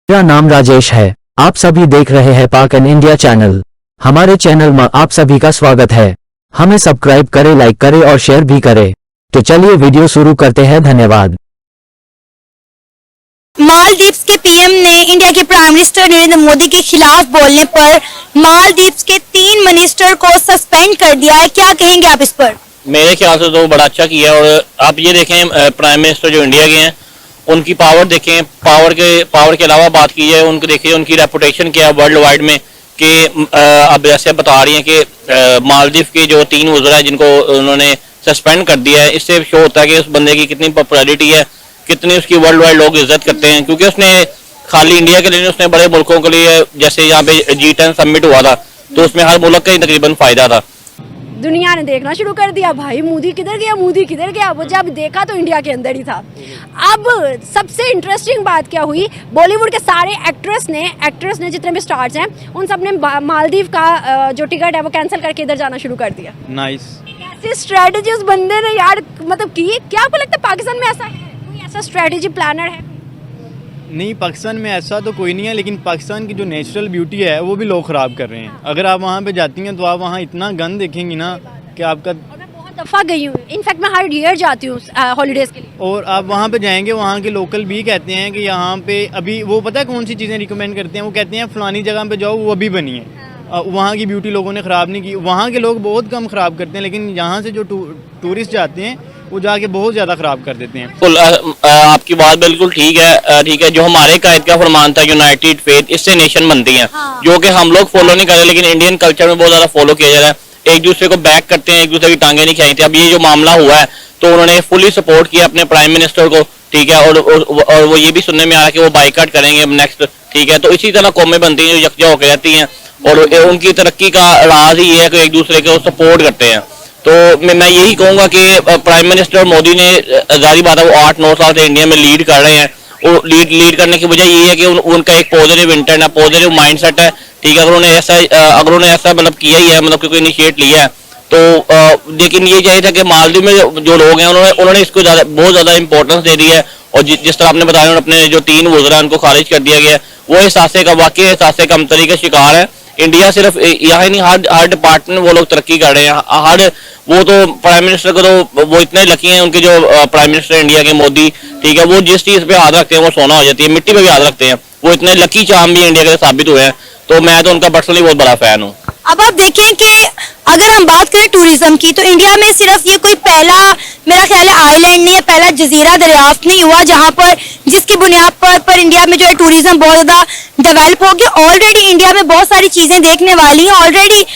मेरा नाम राजेश है। आप सभी देख रहे हैं पाक एंड इंडिया चैनल। हमारे चैनल में आप सभी का स्वागत है। हमें सब्सक्राइब करें, लाइक करें और शेयर भी करें। तो चलिए वीडियो शुरू करते हैं। धन्यवाद। मालदीव्स के पीएम ने इंडिया के प्राइम मिनिस्टर नरेंद्र मोदी के खिलाफ बोलने पर मालदीव्स के 3 मिनिस्टर को सस्पेंड कर दिया है। क्या कहेंगे आप इस पर? मेरे ख्याल से तो बड़ा अच्छा किया। और आप ये देखें, प्राइम मिनिस्टर जो इंडिया के हैं उनकी पावर देखें, पावर के अलावा बात की जाए, उनको देखिए उनकी रेपुटेशन क्या है वर्ल्ड वाइड में कि अब जैसे बता रही हैं कि मालदीव के जो 3 वज़रा हैं जिनको उन्होंने सस्पेंड कर दिया है, इससे शो होता है कि उस बंदे की कितनी पॉपुलैरिटी है, कितनी उसकी वर्ल्ड वाइड लोग इज्जत करते हैं। क्योंकि उसने खाली इंडिया के लिए नहीं, उसने बड़े मुल्कों के लिए, जैसे यहाँ पे G10 समिट हुआ था तो उसमें हर मुल्क का ही तकरीबन फायदा था। दुनिया ने देखना शुरू कर दिया, भाई मोदी किधर गया, मोदी किधर गया। वो जब देखा तो इंडिया के अंदर ही था। अब सबसे इंटरेस्टिंग बात क्या हुई, बॉलीवुड के सारे एक्ट्रेस ने जितने भी स्टार्स हैं उन सब ने मालदीव का जो टिकट है वो कैंसिल करके इधर जाना शुरू कर दिया। नाइस। कैसी स्ट्रेटेजी उस बंदे ने यार मतलब की। क्या आपको लगता है पाकिस्तान में ऐसा है, कोई ऐसा स्ट्रेटेजी प्लानर है? नहीं, पाकिस्तान में ऐसा तो कोई नहीं है, लेकिन पाकिस्तान की जो नेचुरल ब्यूटी है वो भी लोग ख़राब कर रहे हैं। अगर आप वहाँ पे जाती हैं तो आप वहाँ इतना गंद देखेंगी ना कि आपका। और मैं बहुत दफ़ा गई हूँ, इनफैक्ट मैं हर ईयर जाती हूँ हॉलीडेज़ के लिए। और आप वहाँ पे जाएंगे, वहाँ के लोकल भी कहते हैं कि यहाँ पे अभी वो पता है कौन सी चीज़ें रिकमेंड करते हैं, वो कहते हैं फलानी जगह पे जाओ वो अभी बनी है। वहाँ की ब्यूटी लोगों ने ख़राब नहीं की। वहाँ के लोग बहुत कम ख़राब करते हैं, लेकिन यहाँ से जो टूरिस्ट जाते हैं वो जाके बहुत ज़्यादा ख़राब कर देते हैं। बिल्कुल, आपकी बात बिल्कुल ठीक है। ठीक है, जो हमारे कायद का फरमान था यूनाइटेड फेथ, इससे नेशन बनती हैं। हाँ। जो कि हम लोग फॉलो नहीं कर रहे, लेकिन इंडियन कल्चर में बहुत ज़्यादा फॉलो किया जा रहा है। एक दूसरे को बैक करते हैं, एक दूसरे की टांगे नहीं खींचते। अब ये जो मामला हुआ है तो उन्होंने फुली सपोर्ट किया अपने प्राइम मिनिस्टर को। ठीक है, और वो ये भी सुनने में आ रहा है कि वो बाइकआउट करेंगे अब नेक्स्ट। ठीक है, तो इसी तरह कौमें बनती हैं जो यकजा होकर रहती हैं, और उनकी तरक्की का राज ही है कि एक दूसरे को सपोर्ट करते हैं। तो मैं यही कहूँगा कि प्राइम मिनिस्टर मोदी ने, जारी बात है, वो 8-9 साल से इंडिया में लीड कर रहे हैं। और लीड करने की वजह यही है कि उनका एक पॉजिटिव इंटेंट है, पॉजिटिव माइंडसेट है। ठीक है, अगर उन्होंने ऐसा मतलब किया ही है, मतलब कोई इनिशिएट लिया है तो लेकिन ये चाहिए था कि मालदीव में जो लोग हैं उन्होंने इसको बहुत ज़्यादा इंपॉर्टेंस दे दी है। और जिस तरह आपने बताया, अपने जो 3 वज़रा उनको खारिज कर दिया गया, वो एहसास का वाकई एहसास कमतरी का शिकार है। इंडिया सिर्फ यहाँ नहीं, हर डिपार्टमेंट वो लोग तरक्की कर रहे हैं। वो तो प्राइम मिनिस्टर को तो वो इतने लकी हैं, उनके जो प्राइम मिनिस्टर इंडिया के मोदी, ठीक है, वो जिस चीज़ पे हाथ रखते हैं वो सोना हो जाती है, मिट्टी पे भी हाथ रखते हैं। वो इतने लकी चार्म भी इंडिया के साबित हुए हैं। तो मैं तो उनका पर्सनली बहुत बड़ा फैन हूँ। अब आप देखें कि अगर हम बात करें टूरिज्म की, तो इंडिया में सिर्फ ये कोई पहला, मेरा ख्याल है, आइलैंड नहीं है, पहला जजीरा दरियाफ्त नहीं हुआ जहां पर जिसकी बुनियाद पर इंडिया में जो है टूरिज्म बहुत ज़्यादा डेवलप हो गया। ऑलरेडी इंडिया में बहुत सारी चीज़ें देखने वाली हैं। ऑलरेडी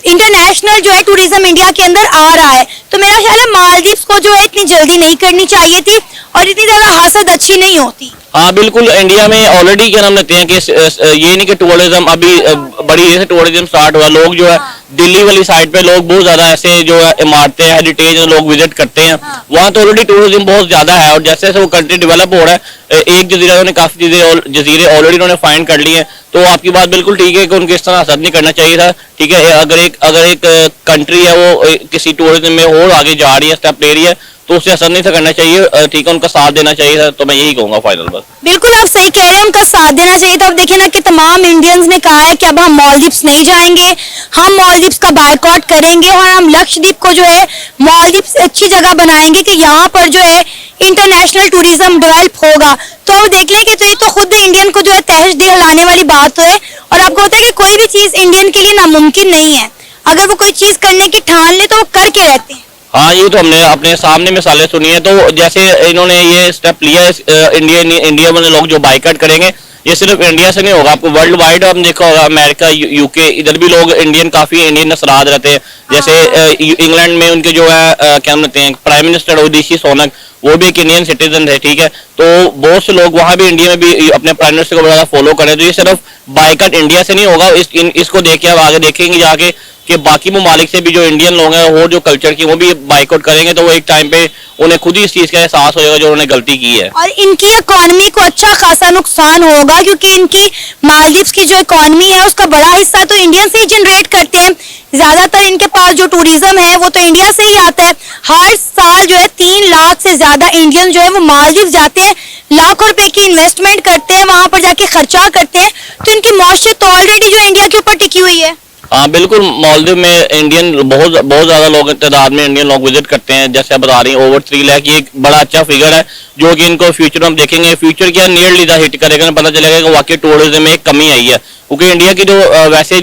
इंटरनेशनल जो है टूरिज्म इंडिया के अंदर आ रहा है। तो मेरा ख्याल है मालदीव्स को जो है इतनी जल्दी नहीं करनी चाहिए थी, और इतनी ज़्यादा हसद अच्छी नहीं होती। हाँ बिल्कुल, इंडिया में ऑलरेडी क्या नाम लेते हैं कि ये नहीं कि टूरिज्म अभी बड़ी जैसे टूरिज्म स्टार्ट हुआ, लोग जो है दिल्ली वाली साइड पे लोग बहुत ज्यादा ऐसे जो है इमारतें, हेरिटेज लोग विजिट करते हैं। वहाँ तो ऑलरेडी टूरिज्म बहुत ज्यादा है। और जैसे जैसे वो कंट्री डेवलप हो रहा है, एक जजीरा ने काफी जजीरे ऑलरेडी उन्होंने फाइंड कर लिए हैं। तो आपकी बात बिल्कुल ठीक है कि उनको इस तरह असर नहीं करना चाहिए था। ठीक है, अगर एक कंट्री है वो किसी टूरिज्म में और आगे जा रही है, स्टेप ले रही है, तो उससे असर नहीं करना चाहिए। ठीक है, उनका साथ देना चाहिए था। तो मैं यही कहूँगा फाइनल बस। बिल्कुल आप सही कह रहे हैं, उनका साथ देना चाहिए। तो अब देखिए ना कि तमाम इंडियंस ने कहा है कि अब हम मालदीव्स नहीं जाएंगे, हम मालदीव्स का बायकॉट करेंगे, और हम लक्षद्वीप को जो है मालदीव्स अच्छी जगह बनाएंगे कि यहाँ पर जो है इंटरनेशनल टूरिज्म डेवलप होगा। तो अब देख लें कि तो ये तो खुद इंडियन को जो है तहस दिल लाने वाली बात है। और आपको होता है कि कोई भी चीज़ इंडियन के लिए नामुमकिन नहीं है। अगर वो कोई चीज़ करने की ठान ले तो वो करके रहते हैं। हाँ, ये तो हमने अपने सामने मिसालें सुनी है। तो जैसे इन्होंने ये स्टेप लिया है, इंडिया में लोग जो बाइकआउट करेंगे, ये सिर्फ इंडिया से नहीं होगा, आपको वर्ल्ड वाइड हम देखा होगा, अमेरिका, यूके, इधर भी लोग काफी इंडियन नस्रात रहते हैं। जैसे इंग्लैंड में उनके जो है क्या कहते हैं प्राइम मिनिस्टर ऋषि सुनक, वो भी एक इंडियन सिटीजन है। ठीक है, तो बहुत से लोग वहाँ भी इंडिया में भी अपने प्राइम मिनिस्टर को बड़ा फॉलो करें। तो ये सिर्फ बाइकआउट इंडिया से नहीं होगा। इसको देख के अब आगे देखेंगे जाके कि बाकी ममालिक से भी जो इंडियन लोग हैं और जो कल्चर की वो भी बाइकआउट करेंगे, तो वो एक टाइम पे उन्हें खुद ही इस चीज़ का एहसास हो जाएगा जो उन्होंने गलती की है। और इनकी इकोनॉमी को अच्छा खासा नुकसान होगा, क्योंकि इनकी मालदीव्स की जो इकोनॉमी है उसका बड़ा हिस्सा तो इंडियन से ही जनरेट करते हैं। ज़्यादातर इनके पास जो टूरिज्म है वो तो इंडिया से ही आता है। हर साल जो है 3 लाख से ज़्यादा इंडियन जो है वो मालदीव जाते हैं, लाखों रुपए की इन्वेस्टमेंट करते हैं, वहाँ पर जाके खर्चा करते हैं, तो इनकी मौशियत तो ऑलरेडी जो इंडिया के ऊपर टिकी हुई है। हाँ बिल्कुल, मालदीव में इंडियन बहुत बहुत ज्यादा लोग तादाद में इंडियन लोग विजिट करते हैं। जैसे आप बता रही हैं ओवर 3 लाख, ये एक बड़ा अच्छा फिगर है जो कि इनको फ्यूचर में हम देखेंगे, फ्यूचर क्या नियरली दा हिट करेगा, पता चलेगा कि वाकई टूरिज्म में एक कमी आई है। क्योंकि इंडिया की जो वैसे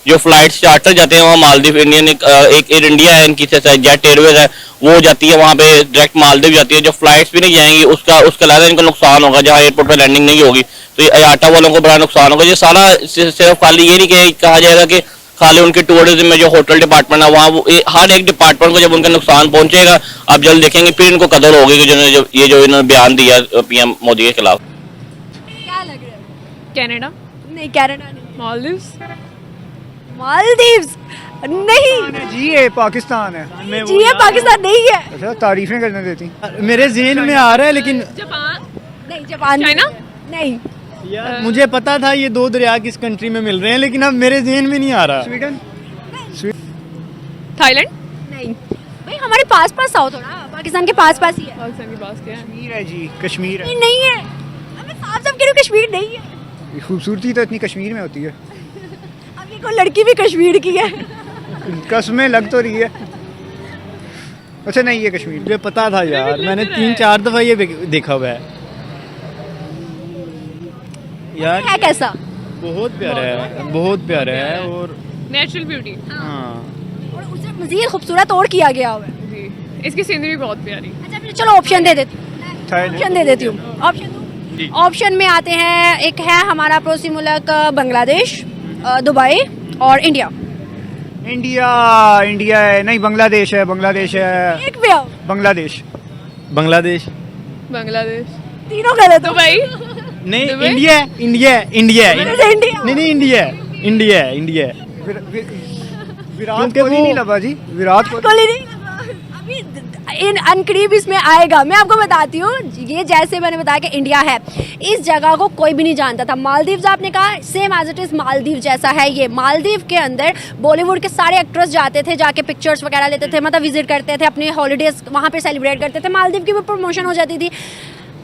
जो फ्लाइट्स चार्टर जाते हैं वहाँ मालदीव, इंडियन एक एयर इंडिया है इनकी, जेट एयरवेज है वो जाती है वहाँ पे डायरेक्ट मालदीव जाती है। जो फ्लाइट्स भी नहीं जाएंगी उसका लहजा इनको नुकसान होगा, जहाँ एयरपोर्ट पर लैंडिंग नहीं होगी तो ये अयाटा वालों को बड़ा नुकसान होगा। ये सारा सिर्फ खाली ये नहीं कहा जाएगा कि खाली उनके टूरिज्म में जो होटल डिपार्टमेंट है वहाँ हर एक डिपार्टमेंट को जब उनका नुकसान पहुंचेगा आप जल्द देखेंगे फिर इनको कदर होगी कि जो इन्होंने बयान दिया पीएम मोदी के खिलाफ। क्या लग रहा है? कनाडा, नहीं कनाडा नहीं, मालदीव्स। मालदीव्स नहीं जी ये पाकिस्तान है। जी, ये पाकिस्तान नहीं है। अच्छा तारीफें करने देती। मेरे जहन में आ रहा है लेकिन जापान, नहीं जापान नहीं चाइना? है। नहीं यार मुझे पता था ये 2 दरिया किस कंट्री में मिल रहे हैं लेकिन अब मेरे जहन में नहीं आ रहा। Sweden, Thailand. नहीं भाई, हमारे पास पास आओ थोड़ा, पाकिस्तान के पास पास ही है। पाकिस्तान के पास क्या है? कश्मीर है जी, कश्मीर है। कश्मीर नहीं है, अब मैं साफ साफ कह रही हूँ कश्मीर नहीं है। ये खूबसूरती तो इतनी कश्मीर में होती है। अब ये कोई लड़की भी कश्मीर की है। कसमें लग तो रही है। अच्छा नहीं ये कश्मीर। मुझे पता था यार, मैंने 3-4 दफा ये देखा हुआ है यार। है कैसा? बहुत प्यारा है, बहुत प्यारा है और नेचुरल ब्यूटी हाँ और उसे मजीद खूबसूरत और किया गया हुआ है। जी, इसकी सीनरी भी बहुत प्यारी। अच्छा फिर चलो ऑप्शन दे देती हूँ, थाईलैंड। ऑप्शन दे देती हूँ, ऑप्शन दूँ? ऑप्शन में आते हैं, एक है हमारा पड़ोसी मुल्क बांग्लादेश, दुबई और इंडिया। इंडिया है नहीं, बांग्लादेश है, बांग्लादेश है, एक भी आओ, बांग्लादेश। बांग्लादेश बांग्लादेश, तीनों गलत हो। दुबई। नहीं, दुबई? इंडिया है, इंडिया है, इंडिया है। वैसे इंडिया। नहीं नहीं इंडिया है, इंडिया है, इंडिया है। विराट क्योंकि कोहली वो- नहीं लगा जी, विराट कोहली। कोहली नहीं, अभी इन अनकरीब इसमें आएगा। मैं आपको बताती हूँ, ये जैसे मैंने बताया कि इंडिया है, इस जगह को कोई भी नहीं जानता था। मालदीव्स आपने कहा, same as it is Maldive जैसा है ये। मालदीव के अंदर बॉलीवुड के सारे एक्ट्रेस जाते थे, जाके पिक्चर्स वगैरह लेते थे, मतलब विजिट करते थे, अपने हॉलीडेज वहाँ पे सेलिब्रेट करते थे। मालदीव की भी प्रमोशन हो जाती थी।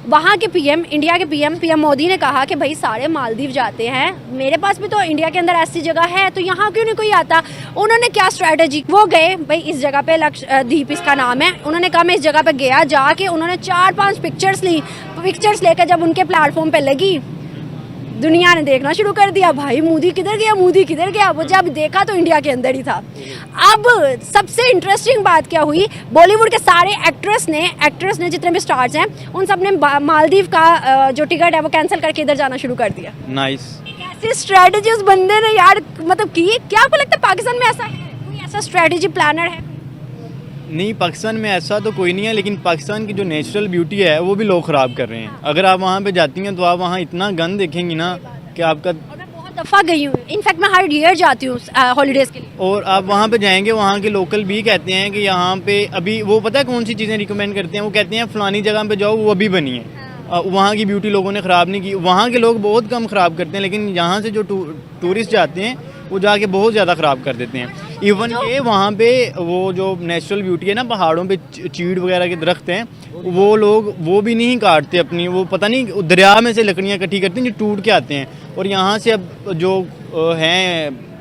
वहाँ के पीएम, इंडिया के पीएम मोदी ने कहा कि भाई सारे मालदीव जाते हैं, मेरे पास भी तो इंडिया के अंदर ऐसी जगह है, तो यहाँ क्यों नहीं कोई आता। उन्होंने क्या स्ट्रेटजी, वो गए भाई इस जगह पे, लक्षद्वीप इसका नाम है। उन्होंने कहा मैं इस जगह पे गया, जाके उन्होंने 4-5 पिक्चर्स ली। पिक्चर्स लेकर जब उनके प्लेटफॉर्म पे लगी, दुनिया ने देखना शुरू कर दिया, भाई मोदी किधर गया, मोदी किधर गया। वो जब देखा तो इंडिया के अंदर ही था। अब सबसे इंटरेस्टिंग बात क्या हुई, बॉलीवुड के सारे एक्ट्रेस ने जितने भी स्टार्स हैं उन सब ने मालदीव का जो टिकट है वो कैंसिल करके इधर जाना शुरू कर दिया। नाइस। ऐसी स्ट्रेटजी उस बंदे ने यार मतलब की। क्या आपको लगता है पाकिस्तान में ऐसा है, कोई ऐसा स्ट्रेटजी प्लानर है? नहीं, पाकिस्तान में ऐसा तो कोई नहीं है, लेकिन पाकिस्तान की जो नेचुरल ब्यूटी है वो भी लोग ख़राब कर रहे हैं। अगर आप वहाँ पे जाती हैं तो आप वहाँ इतना गंद देखेंगी ना कि आपका, और मैं बहुत दफ़ा गई हूँ, इनफैक्ट मैं हर ईयर जाती हूँ हॉलीडेज के लिए। और आप वहाँ पे जाएंगे वहाँ के लोकल भी कहते हैं कि यहाँ पे अभी वो पता है कौन सी चीज़ें रिकमेंड करते हैं, वो कहते हैं फ़लानी जगह पे जाओ वो अभी बनी है। वहाँ की ब्यूटी लोगों ने ख़राब नहीं की। वहाँ के लोग बहुत कम ख़राब करते हैं, लेकिन यहाँ से जो टूरिस्ट जाते हैं वो जाके बहुत ज़्यादा ख़राब कर देते हैं। इवन के वहाँ पे वो जो नेचुरल ब्यूटी है ना, पहाड़ों पे चीड़ वगैरह के दरख्त हैं, वो लोग वो भी नहीं काटते अपनी, वो पता नहीं दरिया में से लकड़ियाँ इकट्ठी करते हैं जो टूट के आते हैं। और यहाँ से अब जो हैं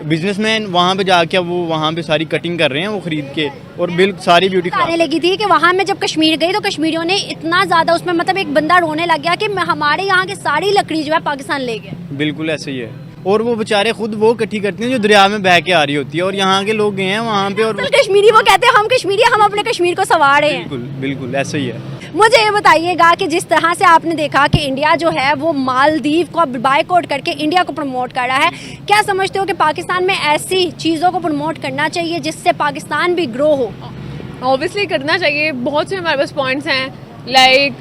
बिजनेसमैन वहाँ पे जाके अब वो वहाँ पे सारी कटिंग कर रहे हैं वो ख़रीद के, और बिल्कुल सारी ब्यूटी आने लगी थी कि वहाँ मैं जब कश्मीर गई तो कश्मीरियों ने इतना ज़्यादा उसमें, मतलब एक बंदा रोने लग गया कि हमारे यहाँ की सारी लकड़ी जो है पाकिस्तान ले गए। बिल्कुल ऐसे ही है। और वो बेचारे खुद वो इकट्ठी करते हैं जो दरिया में बह के आ रही होती है, और यहाँ के लोग गए हैं वहाँ पे और असल कश्मीरी वो कहते हैं हम कश्मीरी, हम अपने कश्मीर को संवार रहे हैं। बिल्कुल बिल्कुल ऐसे ही है। मुझे ये बताइएगा कि जिस तरह से आपने देखा कि इंडिया जो है वो मालदीव को बायकॉट करके इंडिया को प्रमोट कर रहा है, क्या समझते हो कि पाकिस्तान में ऐसी चीज़ों को प्रमोट करना चाहिए जिससे पाकिस्तान भी ग्रो हो? ऑब्वियसली करना चाहिए। बहुत से हमारे पास पॉइंट्स हैं, लाइक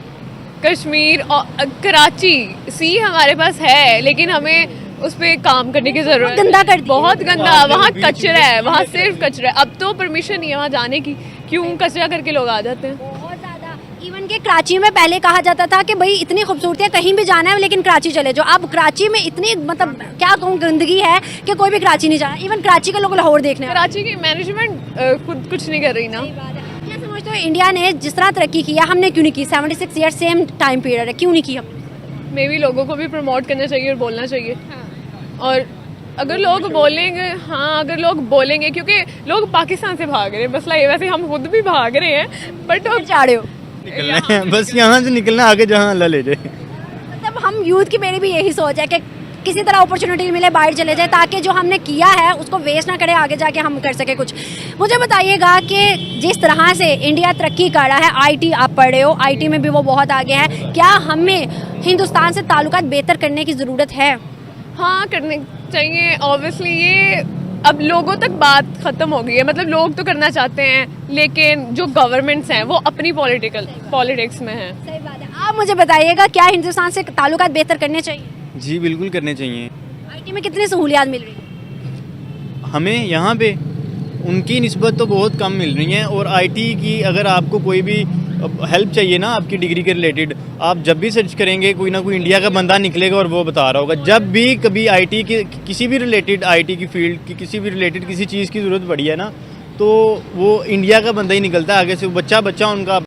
कश्मीर और कराची सी हमारे पास है, लेकिन हमें उस पर काम करने की जरूरत है। गंदा कर दिया। बहुत गंदा, वहाँ कचरा है, वहाँ सिर्फ कचरा है। अब तो परमिशन नहीं है वहाँ जाने की, क्यों कचरा करके लोग आ जाते हैं। बहुत ज़्यादा। इवन के कराची में पहले कहा जाता था कि भाई इतनी खूबसूरती है, कहीं भी जाना है लेकिन कराची चले जाओ। अब कराची में इतनी, मतलब क्या कहूँ, गंदगी है कि कोई भी कराची नहीं जाना। इवन कराची के लोग लाहौर देखने आते हैं। कराची की मैनेजमेंट खुद कुछ नहीं कर रही ना। क्या समझते हो इंडिया ने जिस तरह तरक्की की है, हमने क्यों नहीं की? 76 ईयर सेम टाइम पीरियड है, क्यों नहीं की हमने? मे बी लोगों को भी प्रमोट करना चाहिए और बोलना चाहिए। और अगर लोग बोलेंगे, हाँ अगर लोग बोलेंगे, क्योंकि लोग पाकिस्तान से भाग रहे हैं, मसला ये, वैसे हम खुद भी भाग रहे हैं बट चाह रहे हो निकलना है बस, यहाँ से निकलना, आगे जहाँ अल्लाह ले जाए। मतलब हम यूथ की, मेरी भी यही सोच है कि किसी तरह अपॉर्चुनिटी मिले, बाहर चले जाए, ताकि जो हमने किया है उसको वेस्ट ना करें, आगे जाके हम कर सके कुछ। मुझे बताइएगा कि जिस तरह से इंडिया तरक्की कर रहा है, आईटी आप पढ़ रहे हो, आईटी में भी वो बहुत आगे है, क्या हमें हिंदुस्तान से ताल्लुकात बेहतर करने की ज़रूरत है? हाँ करने चाहिए ऑब्वियसली। ये अब लोगों तक बात खत्म हो गई है, मतलब लोग तो करना चाहते हैं लेकिन जो गवर्नमेंट्स हैं वो अपनी पॉलिटिक्स में हैं। सही बात है। आप मुझे बताइएगा, क्या हिंदुस्तान से ताल्लुकात बेहतर करने चाहिए? जी बिल्कुल करने चाहिए। आईटी में कितनी सहूलियात मिल रही है? हमें यहाँ पे उनकी निस्बत तो बहुत कम मिल रही हैं, और आईटी की अगर आपको कोई भी हेल्प चाहिए ना आपकी डिग्री के रिलेटेड, आप जब भी सर्च करेंगे कोई ना कोई इंडिया का बंदा निकलेगा और वो बता रहा होगा। जब भी कभी आईटी की किसी भी रिलेटेड, आईटी की फील्ड की किसी भी रिलेटेड किसी चीज़ की ज़रूरत पड़ी है ना, तो वो इंडिया का बंदा ही निकलता है आगे से। बच्चा उनका